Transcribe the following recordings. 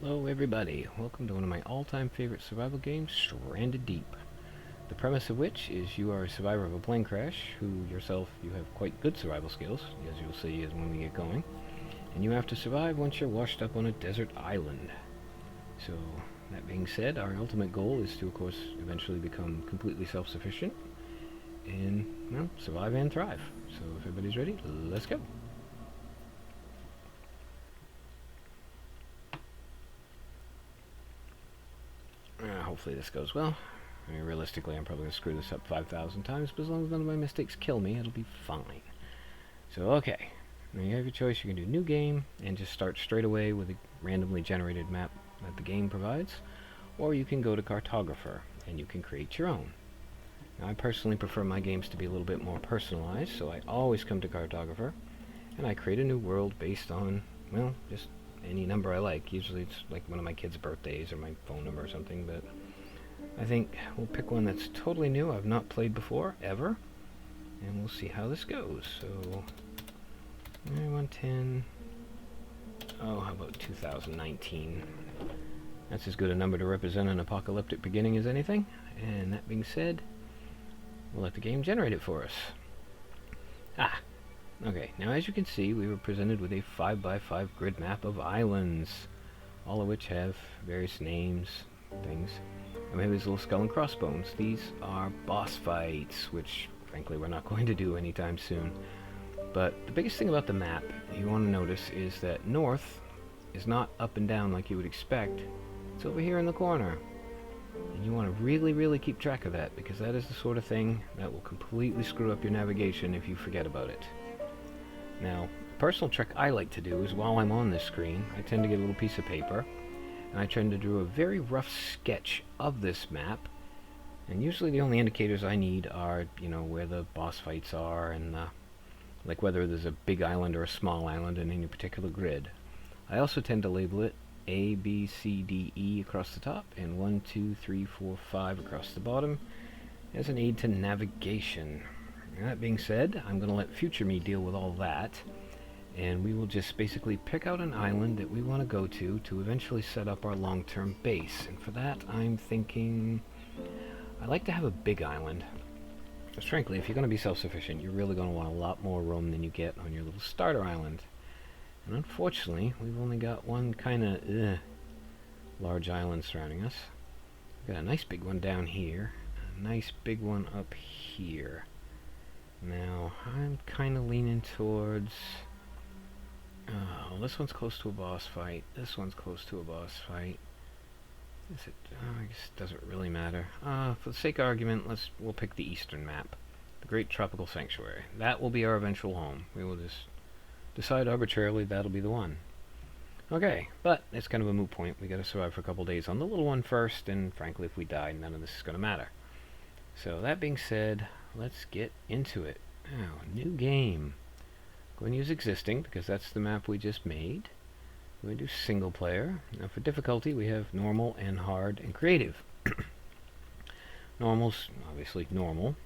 Hello everybody, welcome to one of my all-time favorite survival games, Stranded Deep. The premise of which is you are a survivor of a plane crash, who yourself, you have quite good survival skills, as you'll see as when we get going, and you have to survive once you're washed up on a desert island. So, that being said, our ultimate goal is to, of course, eventually become completely self-sufficient, and, well, survive and thrive. So if everybody's ready, let's go. Hopefully this goes well. I mean, realistically, I'm probably going to screw this up 5,000 times, but as long as none of my mistakes kill me, it'll be fine. So, okay. Now you have your choice. You can do new game and just start straight away with a randomly generated map that the game provides, or you can go to Cartographer and you can create your own. Now, I personally prefer my games to be a little bit more personalized, so I always come to Cartographer and I create a new world based on, well, just any number I like. Usually it's like one of my kids' birthdays or my phone number or something, but I think we'll pick one that's totally new, I've not played before, ever, and we'll see how this goes. So, 110, oh, how about 2019? That's as good a number to represent an apocalyptic beginning as anything, and that being said, we'll let the game generate it for us. Okay, now as you can see, we were presented with a 5x5 grid map of islands, all of which have various names, things. And we have these little skull and crossbones. These are boss fights, which frankly we're not going to do anytime soon. But the biggest thing about the map you want to notice is that north is not up and down like you would expect. It's over here in the corner. And you want to really keep track of that, because that is the sort of thing that will completely screw up your navigation if you forget about it. Now, a personal trick I like to do is while I'm on this screen, I tend to get a little piece of paper, and I tend to draw a very rough sketch of this map, and usually the only indicators I need are, you know, where the boss fights are, and like whether there's a big island or a small island in any particular grid. I also tend to label it A, B, C, D, E across the top, and 1, 2, 3, 4, 5 across the bottom as an aid to navigation. That being said, I'm going to let future me deal with all that, and we will just basically pick out an island that we want to go to eventually set up our long-term base. And for that, I'm thinking I like to have a big island. Because frankly, if you're going to be self-sufficient, you're really going to want a lot more room than you get on your little starter island. And unfortunately, we've only got one kind of large island surrounding us. We've got a nice big one down here, a nice big one up here. Now, I'm kind of leaning towards... Oh, this one's close to a boss fight. This one's close to a boss fight. Is it? I guess it doesn't really matter. For the sake of argument, we'll pick the eastern map. The Great Tropical Sanctuary. That will be our eventual home. We will just decide arbitrarily that'll be the one. Okay, but it's kind of a moot point. We gotta survive for a couple days on the little one first, and frankly, if we die, none of this is gonna matter. So, that being said, let's get into it. Now, new game. I'm going to use existing because that's the map we just made. We're going to do single player. Now for difficulty we have normal and hard and creative. Normal's obviously normal.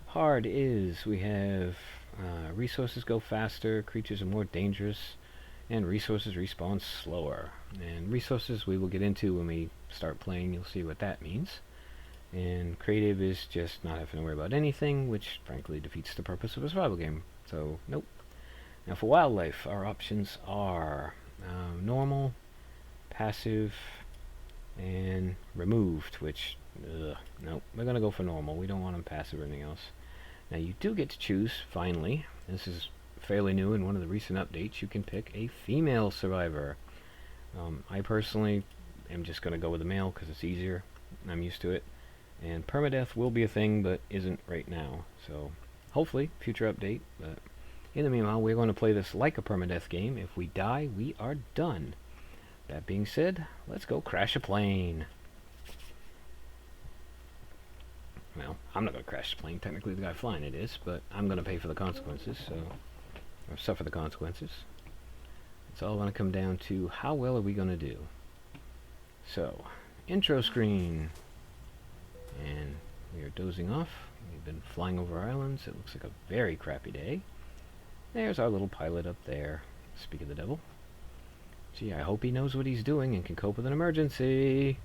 Hard is we have resources go faster, creatures are more dangerous, and resources respawn slower. And resources we will get into when we start playing. You'll see what that means. And creative is just not having to worry about anything, which frankly defeats the purpose of a survival game. So, nope. Now for wildlife, our options are normal, passive, and removed, which, nope, we're going to go for normal. We don't want them passive or anything else. Now you do get to choose, finally, this is fairly new in one of the recent updates, you can pick a female survivor. I personally am just going to go with a male because it's easier. I'm used to it. And permadeath will be a thing, but isn't right now. So, hopefully, future update. But in the meanwhile, we're going to play this like a permadeath game. If we die, we are done. That being said, let's go crash a plane. Well, I'm not going to crash the plane. Technically, the guy flying it is, but I'm going to pay for the consequences, so... or suffer the consequences. It's all going to come down to how well are we going to do. So, intro screen. And we are dozing off. We've been flying over islands. It looks like a very crappy day. There's our little pilot up there. Speak of the devil. Gee, I hope he knows what he's doing and can cope with an emergency.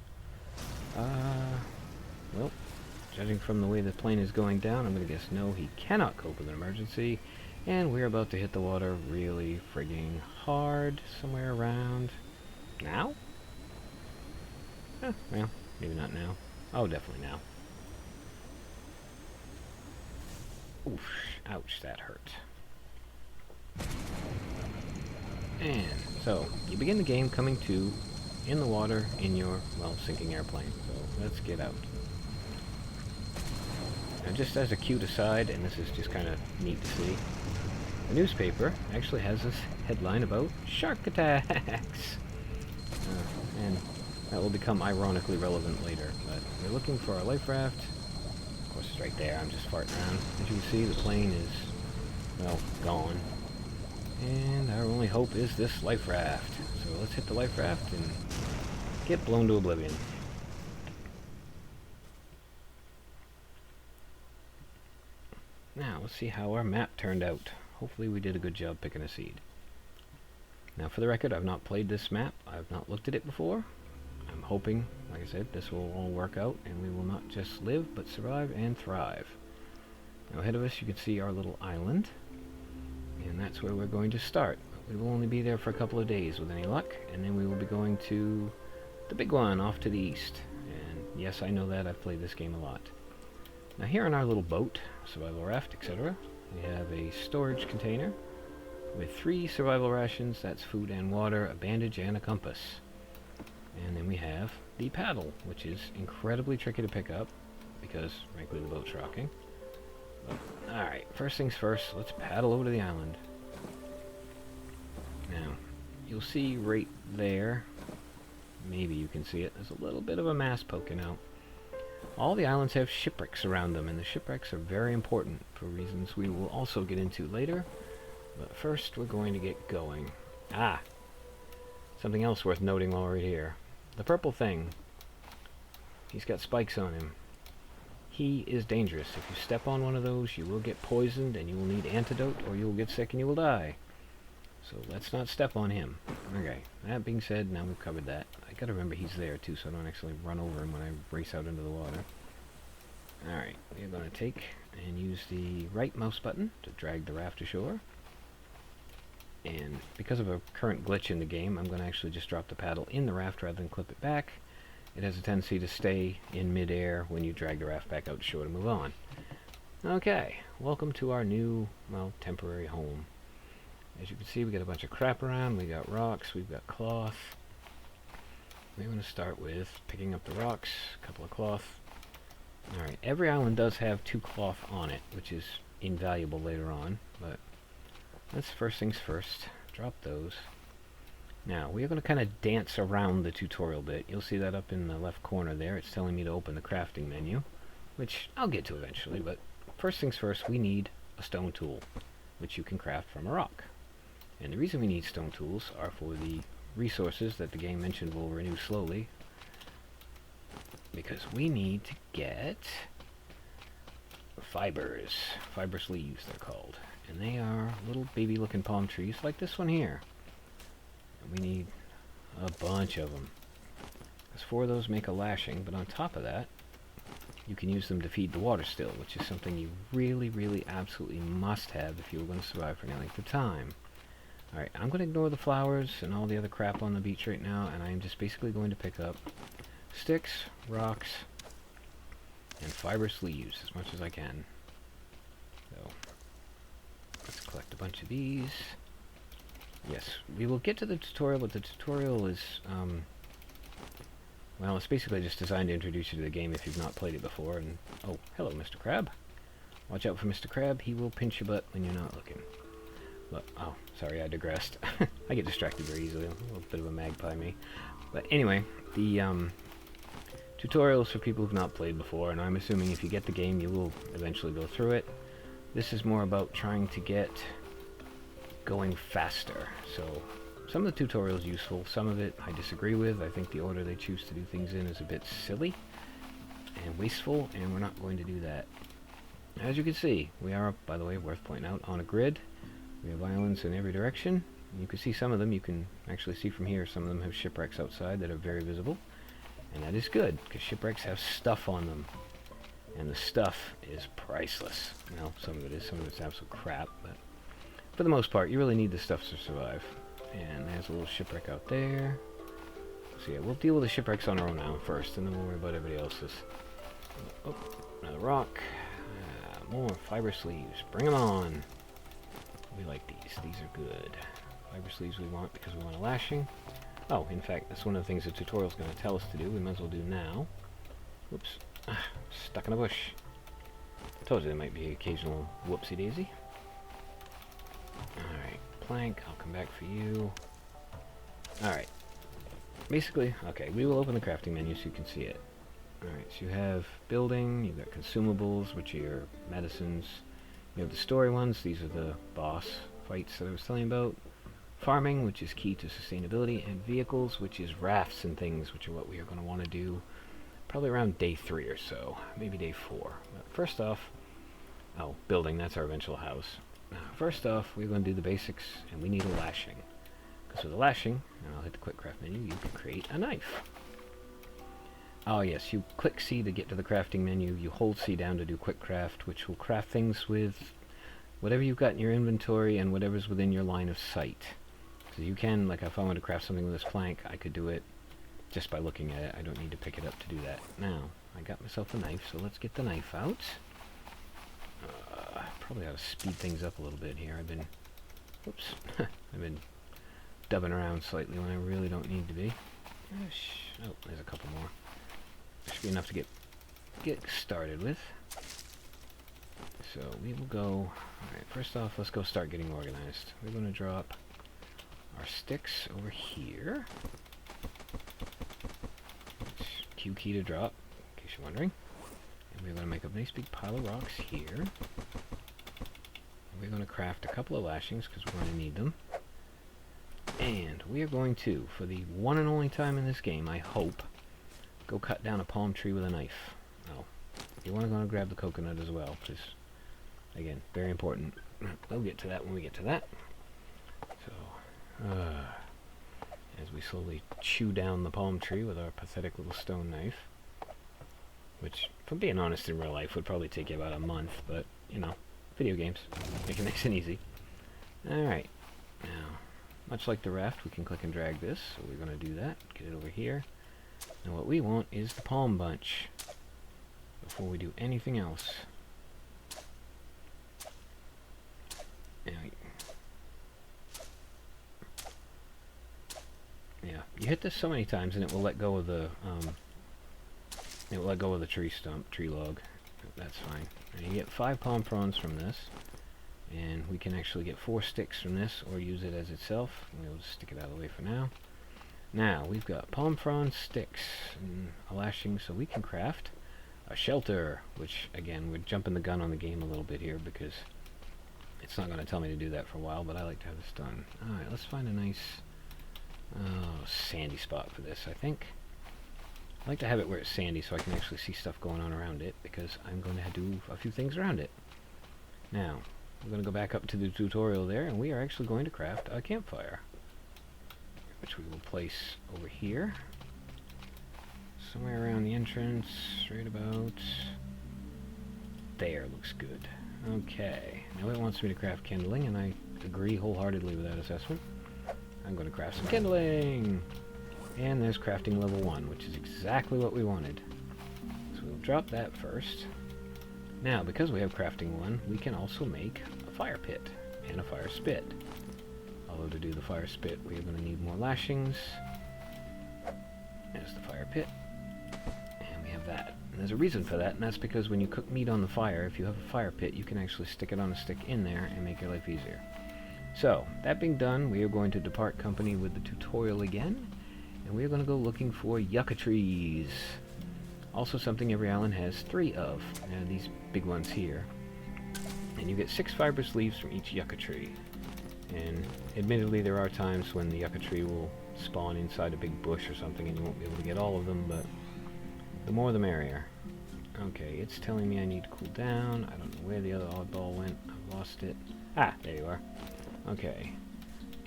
Well, judging from the way the plane is going down, I'm going to guess no, he cannot cope with an emergency. And we're about to hit the water really frigging hard somewhere around now? Well, maybe not now. Oh, definitely now. Oof, ouch, that hurt. And so, you begin the game coming to in the water in your, well, sinking airplane. So, let's get out. Now, just as a cute aside, and this is just kind of neat to see, the newspaper actually has this headline about shark attacks. And that will become ironically relevant later. But we're looking for our life raft. Of course, it's right there. I'm just farting around. As you can see, the plane is, well, gone. And our only hope is this life raft. So let's hit the life raft and get blown to oblivion. Now, let's see how our map turned out. Hopefully we did a good job picking a seed. Now, for the record, I've not played this map. I've not looked at it before. I'm hoping, like I said, this will all work out and we will not just live, but survive and thrive. Now, ahead of us, you can see our little island. And that's where we're going to start. We will only be there for a couple of days with any luck, and then we will be going to the big one off to the east. And yes, I know that. I've played this game a lot. Now here on our little boat, survival raft, etc., we have a storage container with 3 survival rations. That's food and water, a bandage, and a compass. And then we have the paddle, which is incredibly tricky to pick up because, frankly, the boat's rocking. Alright, first things first, let's paddle over to the island. Now, you'll see right there, maybe you can see it, there's a little bit of a mast poking out. All the islands have shipwrecks around them, and the shipwrecks are very important for reasons we will also get into later. But first, we're going to get going. Something else worth noting while we're here. The purple thing. He's got spikes on him. He is dangerous. If you step on one of those, you will get poisoned and you will need antidote, or you will get sick and you will die. So let's not step on him. Okay, that being said, now we've covered that. I gotta remember he's there too, so I don't actually run over him when I race out into the water. Alright, we're gonna take and use the right mouse button to drag the raft ashore. And because of a current glitch in the game, I'm gonna actually just drop the paddle in the raft rather than clip it back. It has a tendency to stay in midair when you drag the raft back out to shore to move on. Okay, welcome to our new, well, temporary home. As you can see, we got a bunch of crap around. We got rocks, we've got cloth. We're going to start with picking up the rocks, a couple of cloth. Alright, every island does have 2 cloth on it, which is invaluable later on, but let's first things first, drop those. Now, we're going to kind of dance around the tutorial bit. You'll see that up in the left corner there. It's telling me to open the crafting menu, which I'll get to eventually, but first things first, we need a stone tool, which you can craft from a rock. And the reason we need stone tools are for the resources that the game mentioned will renew slowly, because we need to get fibers. Fibrous leaves, they're called. And they are little baby-looking palm trees like this one here. We need a bunch of them. Because 4 of those make a lashing, but on top of that, you can use them to feed the water still, which is something you really, really, absolutely must have if you're going to survive for any length of time. Alright, I'm going to ignore the flowers and all the other crap on the beach right now, and I'm just basically going to pick up sticks, rocks, and fibrous leaves as much as I can. So, let's collect a bunch of these. Yes, we will get to the tutorial, but the tutorial is, well, it's basically just designed to introduce you to the game if you've not played it before. And oh, hello, Mr. Crab. Watch out for Mr. Crab. He will pinch your butt when you're not looking. But, oh, sorry, I digressed. I get distracted very easily. I'm a little bit of a magpie, me. But anyway, the tutorial is for people who've not played before, and I'm assuming if you get the game, you will eventually go through it. This is more about trying to get going faster. So some of the tutorial is useful, some of it I disagree with. I think the order they choose to do things in is a bit silly and wasteful, and we're not going to do that. As you can see, we are, by the way, worth pointing out, on a grid. We have islands in every direction, You can see some of them. You can actually see from here some of them have shipwrecks outside that are very visible. And that is good, because shipwrecks have stuff on them. And the stuff is priceless. Well, some of it is. Some of it's absolute crap, but for the most part, you really need the stuff to survive. And there's a little shipwreck out there. So yeah, we'll deal with the shipwrecks on our own now first, and then we'll worry about everybody else's. Oh, another rock. More fiber sleeves. Bring them on. We like these. These are good. Fiber sleeves we want because we want a lashing. Oh, in fact, that's one of the things the tutorial's going to tell us to do. We might as well do now. Whoops. Stuck in a bush. Told you there might be an occasional whoopsie-daisy. Alright, plank. I'll come back for you. Alright. Basically, okay, we will open the crafting menu so you can see it. Alright, so you have building, you've got consumables, which are your medicines. You have the story ones, these are the boss fights that I was telling you about. Farming, which is key to sustainability, and vehicles, which is rafts and things, which are what we are going to want to do probably around day 3 or so, maybe day 4. But first off, oh, building, that's our eventual house. First off, we're going to do the basics, and we need a lashing. Because with a lashing, and I'll hit the quick craft menu, you can create a knife. Oh yes, you click C to get to the crafting menu, you hold C down to do quick craft, which will craft things with whatever you've got in your inventory and whatever's within your line of sight. So you can, like if I want to craft something with this plank, I could do it just by looking at it. I don't need to pick it up to do that. Now, I got myself a knife, so let's get the knife out. Probably ought to speed things up a little bit here. I've been, whoops, I've been dubbing around slightly when I really don't need to be. Oh, there's a couple more. Should be enough to get started with. So we will go, alright, first off, let's go start getting organized. We're going to drop our sticks over here. Q key to drop, in case you're wondering. And we're going to make a nice big pile of rocks here. And we're going to craft a couple of lashings, because we're going to need them. And we are going to, for the one and only time in this game, I hope, go cut down a palm tree with a knife. Oh, you want to go and grab the coconut as well, because, again, very important. We'll get to that when we get to that. So, as we slowly chew down the palm tree with our pathetic little stone knife, which, if I'm being honest, in real life would probably take you about a month, but, you know, video games, make it nice and easy. Alright, now, much like the raft, we can click and drag this, so we're going to do that, get it over here. Now what we want is the palm bunch before we do anything else. Now, yeah, you hit this so many times and it will let go of the tree log. That's fine. Now you get 5 palm fronds from this, and we can actually get 4 sticks from this or use it as itself. We'll just stick it out of the way for now. Now, we've got palm frond sticks and a lashing, so we can craft a shelter, which, again, we're jumping the gun on the game a little bit here because it's not going to tell me to do that for a while, but I like to have this done. Alright, let's find a nice sandy spot for this, I think. I like to have it where it's sandy so I can actually see stuff going on around it, because I'm going to do a few things around it. Now, we're going to go back up to the tutorial there, and we are actually going to craft a campfire, which we will place over here, somewhere around the entrance, right about there. Looks good. Okay, now it wants me to craft kindling, and I agree wholeheartedly with that assessment. I'm going to craft some kindling, and there's crafting level 1, which is exactly what we wanted. So we'll drop that first. Now, because we have crafting 1, we can also make a fire pit and a fire spit. Although to do the fire spit, we are going to need more lashings. There's the fire pit. And we have that. And there's a reason for that, and that's because when you cook meat on the fire, if you have a fire pit, you can actually stick it on a stick in there and make your life easier. So, that being done, we are going to depart company with the tutorial again, and we are going to go looking for yucca trees. Also something every island has 3 of. And these big ones here. And you get 6 fibrous leaves from each yucca tree. And admittedly, there are times when the yucca tree will spawn inside a big bush or something and you won't be able to get all of them, but the more the merrier. Okay, it's telling me I need to cool down. I don't know where the other oddball went. I've lost it. Ah, there you are. Okay.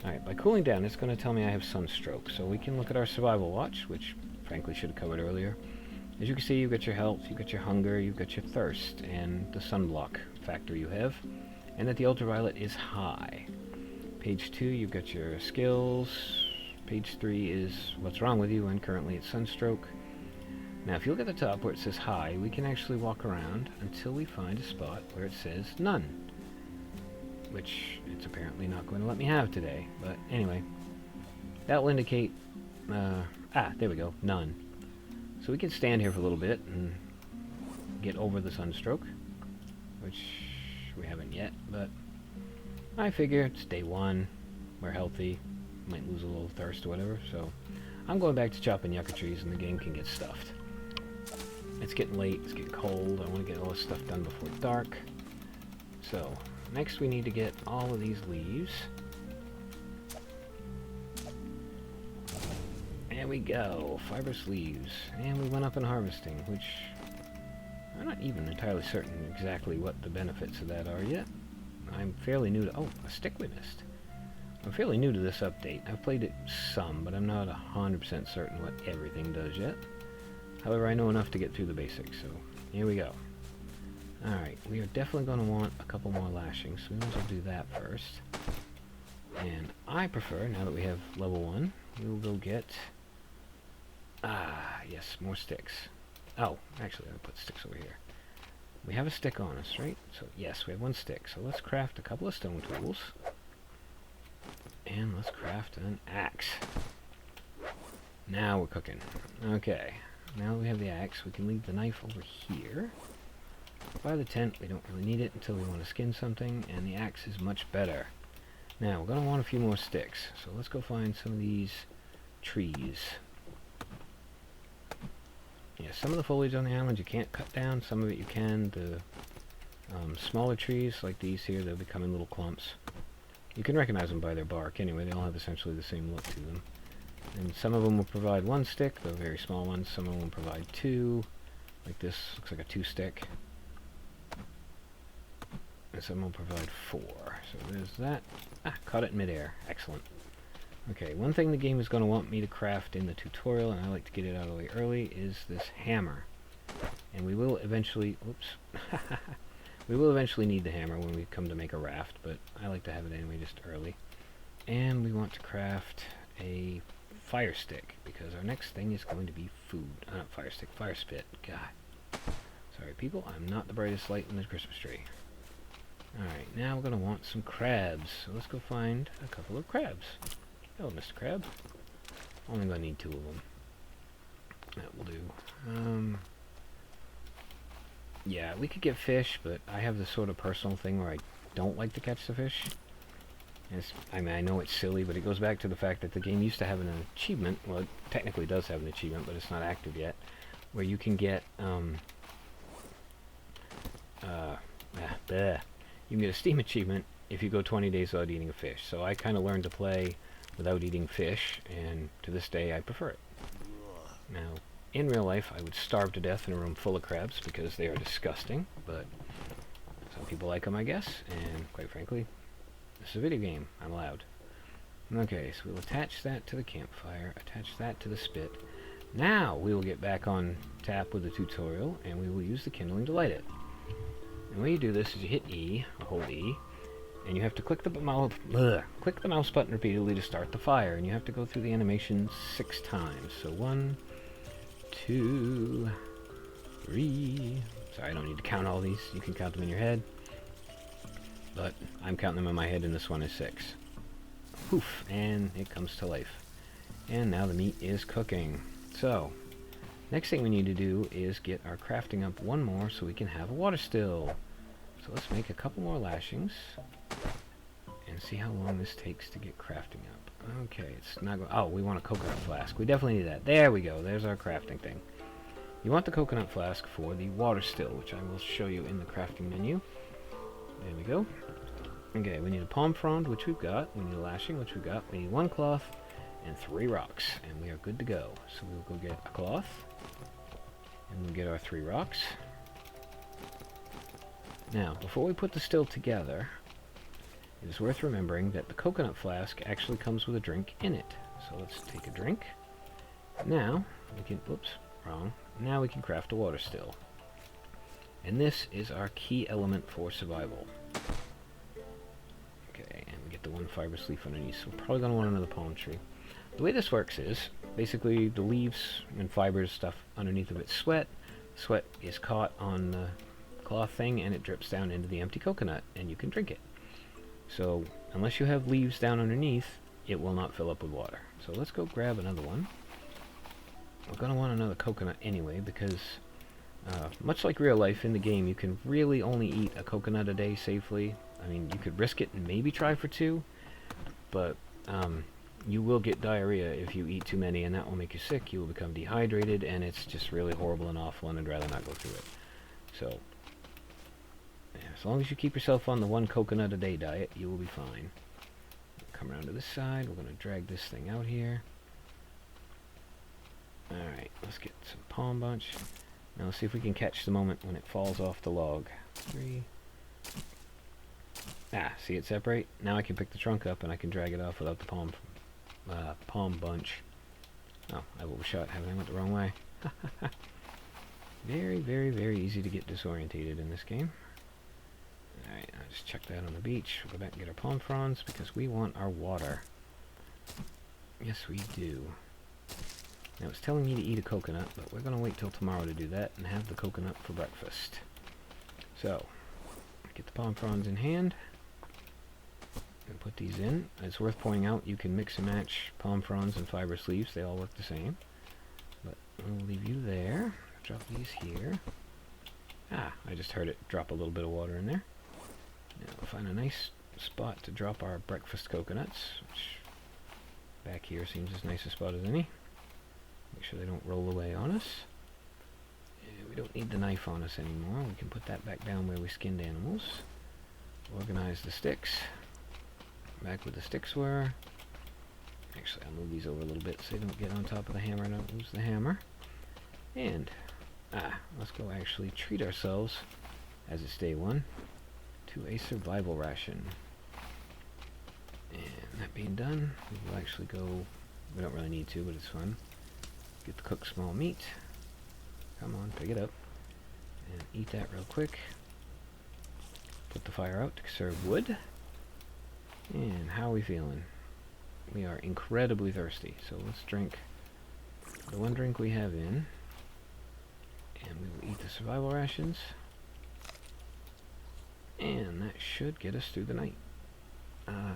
Alright, by cooling down, it's going to tell me I have sunstroke. So we can look at our survival watch, which frankly should have covered earlier. As you can see, you've got your health, you've got your hunger, you've got your thirst, and the sunblock factor you have, and that the ultraviolet is high. Page 2, you've got your skills. Page 3 is what's wrong with you, and currently it's sunstroke. Now, if you look at the top where it says high, we can actually walk around until we find a spot where it says none, which it's apparently not going to let me have today. But anyway, that will indicate, there we go, none. So we can stand here for a little bit and get over the sunstroke, which we haven't yet, but I figure it's day 1, we're healthy, might lose a little thirst or whatever, so I'm going back to chopping yucca trees and the game can get stuffed. It's getting late, it's getting cold, I want to get all this stuff done before dark. So, next we need to get all of these leaves. There we go, fibrous leaves. And we went up in harvesting, which I'm not even entirely certain exactly what the benefits of that are yet. I'm fairly new to... oh, a stick we missed. I'm fairly new to this update. I've played it some, but I'm not 100% certain what everything does yet. However, I know enough to get through the basics, so here we go. Alright, we are definitely going to want a couple more lashings, so we might as well do that first. And I prefer, now that we have level 1, we will go get... yes, more sticks. Oh, actually, I'll put sticks over here. We have a stick on us, right? So, yes, we have 1 stick. So let's craft a couple of stone tools. And let's craft an axe. Now we're cooking. Okay. Now that we have the axe, we can leave the knife over here. By the tent, we don't really need it until we want to skin something, and the axe is much better. Now, we're going to want a few more sticks, so let's go find some of these trees. Yeah, some of the foliage on the island you can't cut down, some of it you can. The smaller trees, like these here, they'll become in little clumps. You can recognize them by their bark anyway, they all have essentially the same look to them. And some of them will provide 1 stick, the very small ones. Some of them will provide 2. Like this, looks like a 2-stick. And some will provide 4. So there's that. Caught it in midair. Excellent. Okay, one thing the game is going to want me to craft in the tutorial, and I like to get it out of the way early, is this hammer. And we will eventually... whoops. We will eventually need the hammer when we come to make a raft, but I like to have it anyway just early. And we want to craft a fire stick, because our next thing is going to be food. Not fire stick, fire spit. God. Sorry people, I'm not the brightest light in the Christmas tree. Alright, now we're going to want some crabs. So let's go find a couple of crabs. Hello, Mr. Crab. Only going to need 2 of them. That will do. Yeah, we could get fish, but I have this sort of personal thing where I don't like to catch the fish. I mean, I know it's silly, but it goes back to the fact that the game used to have an achievement. Well, it technically does have an achievement, but it's not active yet, where you can get you can get a Steam achievement if you go 20 days without eating a fish. So I kind of learned to play without eating fish, and to this day I prefer it. Now, in real life, I would starve to death in a room full of crabs because they are disgusting, but some people like them, I guess, and quite frankly, this is a video game. I'm allowed. Okay, so we'll attach that to the campfire, attach that to the spit. Now we will get back on tap with the tutorial, and we will use the kindling to light it. And the way you do this is you hit E, or hold E, and you have to click the mouse button repeatedly to start the fire, and you have to go through the animation 6 times. So 1, 2, 3... Sorry, I don't need to count all these. You can count them in your head. But I'm counting them in my head, and this one is 6. Poof, and it comes to life. And now the meat is cooking. So, next thing we need to do is get our crafting up 1 more so we can have a water still. So let's make a couple more lashings and see how long this takes to get crafting up. Okay, it's not going... oh, we want a coconut flask. We definitely need that. There we go. There's our crafting thing. You want the coconut flask for the water still, which I will show you in the crafting menu. There we go. Okay, we need a palm frond, which we've got. We need a lashing, which we've got. We need 1 cloth and 3 rocks, and we are good to go. So we'll go get a cloth, and we'll get our 3 rocks. Now, before we put the still together, it is worth remembering that the coconut flask actually comes with a drink in it. So let's take a drink. Now, we can, oops, wrong. Now we can craft a water still. And this is our key element for survival. Okay, and we get the one fibrous leaf underneath, so we're probably going to want another palm tree. The way this works is, basically the leaves and fibers, stuff underneath of it sweat. Sweat is caught on the cloth thing and it drips down into the empty coconut and you can drink it. So, unless you have leaves down underneath, it will not fill up with water. So let's go grab another one. We're going to want another coconut anyway because, much like real life in the game, you can really only eat a coconut a day safely. I mean, you could risk it and maybe try for 2, but you will get diarrhea if you eat too many, and that will make you sick. You will become dehydrated, and it's just really horrible and awful, and I'd rather not go through it. So, yeah, as long as you keep yourself on the 1 coconut a day diet, you will be fine. Come around to this side. We're going to drag this thing out here. Alright, let's get some palm bunch. Now let's see if we can catch the moment when it falls off the log. 3. Ah, see it separate? Now I can pick the trunk up and I can drag it off without the palm bunch. Oh, I overshot, haven't I? Went the wrong way. Very, very, very easy to get disorientated in this game. Alright, I'll just chuck that on the beach. We'll go back and get our palm fronds because we want our water. Yes, we do. Now, it's telling me to eat a coconut, but we're going to wait till tomorrow to do that and have the coconut for breakfast. So, get the palm fronds in hand and put these in. It's worth pointing out you can mix and match palm fronds and fibrous leaves. They all work the same. But we'll leave you there. Drop these here. Ah, I just heard it drop a little bit of water in there. Now we'll find a nice spot to drop our breakfast coconuts, which back here seems as nice a spot as any. Make sure they don't roll away on us. And we don't need the knife on us anymore. We can put that back down where we skinned animals. Organize the sticks. Back where the sticks were. Actually, I'll move these over a little bit so they don't get on top of the hammer and don't lose the hammer. And, let's go actually treat ourselves, as it's day 1, to a survival ration. And that being done, we will actually go, we don't really need to, but it's fun. Get the cooked small meat. Come on, pick it up. And eat that real quick. Put the fire out to conserve wood. And how are we feeling? We are incredibly thirsty, so let's drink the 1 drink we have in. And we will eat the survival rations. And that should get us through the night.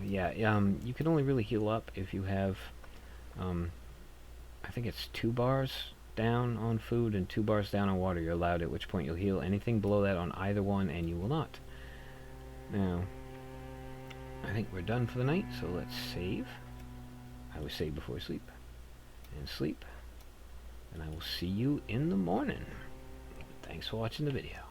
You can only really heal up if you have, I think it's 2 bars down on food and 2 bars down on water you're allowed, at which point you'll heal. Anything below that on either one and you will not. Now, I think we're done for the night, so let's save. I always save before I sleep. And sleep. And I will see you in the morning. Thanks for watching the video.